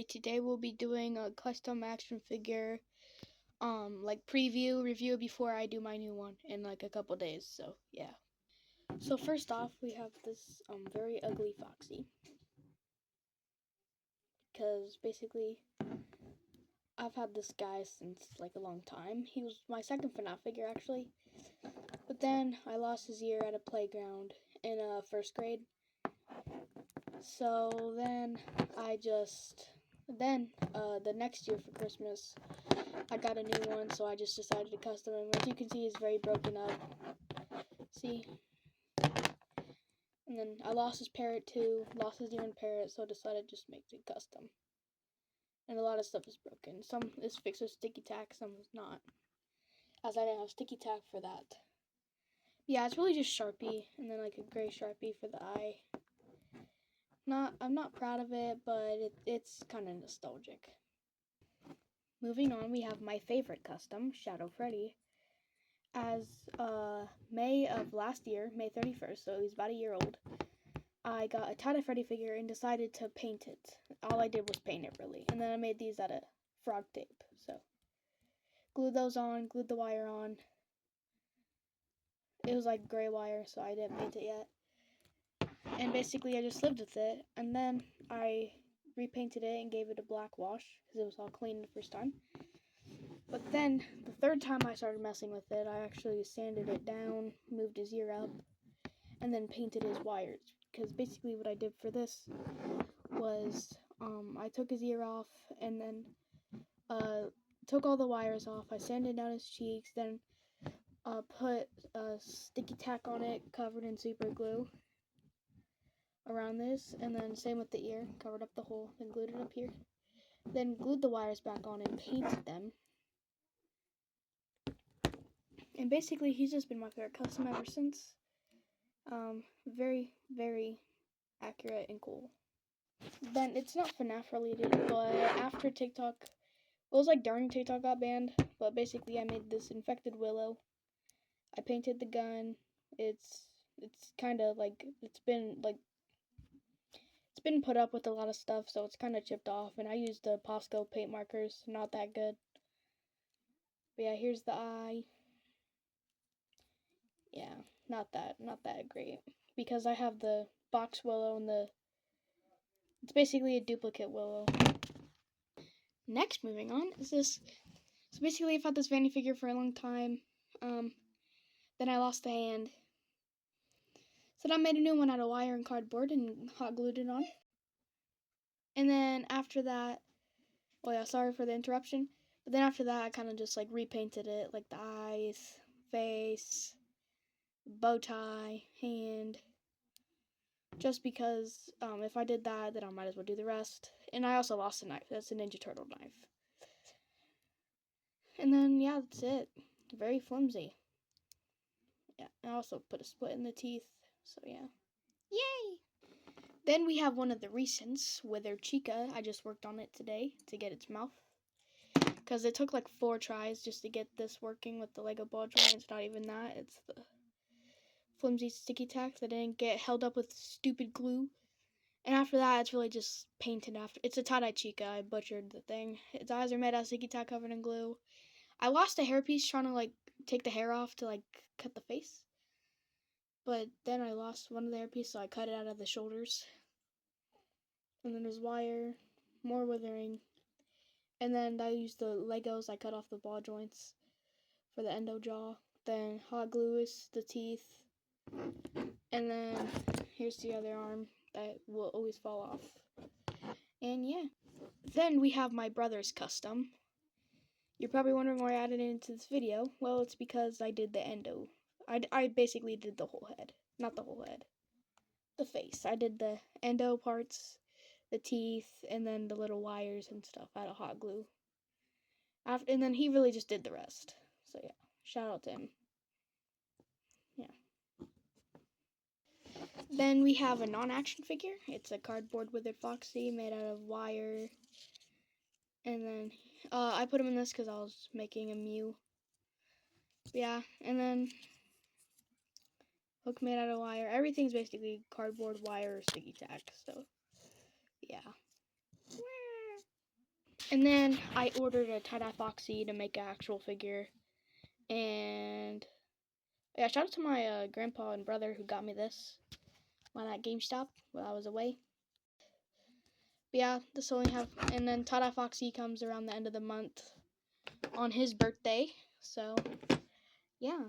Today we'll be doing a custom action figure like review before I do my new one in like a couple days. So yeah. So first off, we have this very ugly Foxy, because basically I've had this guy since like a long time. He was my second FNAF figure actually, but then I lost his ear at a playground in first grade. So then the next year for Christmas I got a new one, so I just decided to custom him. As you can see, he's very broken up. See? And then I lost his parrot too, lost his ear and parrot, so I decided to just make it custom. And a lot of stuff is broken. Some is fixed with sticky tack, some is not, as I didn't have sticky tack for that. Yeah, it's really just Sharpie, and then like a gray Sharpie for the eye. I'm not proud of it, but it's kind of nostalgic. Moving on, we have my favorite custom, Shadow Freddy. As May of last year, May 31st, so he's about a year old, I got a tie-dye Freddy figure and decided to paint it. All I did was paint it, really. And then I made these out of frog tape. So, glued those on, glued the wire on. It was like gray wire, so I didn't paint it yet. And basically, I just lived with it. And then I repainted it and gave it a black wash, because it was all clean the first time. But then, the third time I started messing with it, I actually sanded it down, moved his ear up, and then painted his wires. Because basically what I did for this was, I took his ear off, and then, took all the wires off. I sanded down his cheeks, then, put sticky tack on it, covered in super glue around this, and then same with the ear, covered up the hole, then glued it up here. Then glued the wires back on and painted them. And basically, he's just been my favorite custom ever since. Very, very accurate and cool. Then, it's not FNAF related, but after TikTok, it was like during TikTok got banned, but basically I made this infected willow. I painted the gun. It's kind of like, it's been put up with a lot of stuff, so it's kind of chipped off, and I used the Posco paint markers, not that good. But yeah, here's the eye. Yeah, not that great, because I have the box willow and it's basically a duplicate willow. Next, moving on, is this. So basically, I've had this Vanny figure for a long time. Then I lost the hand. So then I made a new one out of wire and cardboard and hot glued it on. And then after that, oh yeah, sorry for the interruption. But then after that, I kind of just like repainted it, like the eyes, face, bow tie, hand. Just because if I did that, then I might as well do the rest. And I also lost a knife. That's a Ninja Turtle knife. And then, yeah, that's it. Very flimsy. Yeah, I also put a split in the teeth. So, yeah. Yay! Then we have one of the recents, Wither Chica. I just worked on it today to get its mouth. Because it took like 4 tries just to get this working with the Lego ball joint. It's not even that. It's the flimsy sticky tack that didn't get held up with stupid glue. And after that, it's really just painted after. It's a tie-dye Chica. I butchered the thing. Its eyes are made out of sticky tack covered in glue. I lost a hairpiece trying to, like, take the hair off to, like, cut the face. But then I lost one of the hairpieces, so I cut it out of the shoulders. And then there's wire, more withering. And then I used the Legos. I cut off the ball joints for the endo jaw. Then hot glue is the teeth. And then here's the other arm that will always fall off. And yeah. Then we have my brother's custom. You're probably wondering why I added it into this video. Well, it's because I did the endo. I basically did the whole head. Not the whole head. The face. I did the endo parts, the teeth, and then the little wires and stuff out of hot glue. And then he really just did the rest. So yeah, shout out to him. Yeah. Then we have a non-action figure. It's a cardboard withered Foxy made out of wire. And then I put him in this because I was making a Mew. Yeah, and then hook made out of wire. Everything's basically cardboard, wire, or sticky tack. So yeah. And then I ordered a tie-dye Foxy to make an actual figure. And yeah, shout out to my grandpa and brother who got me this while at GameStop while I was away. But yeah, this only have, and then tie-dye Foxy comes around the end of the month on his birthday. So yeah.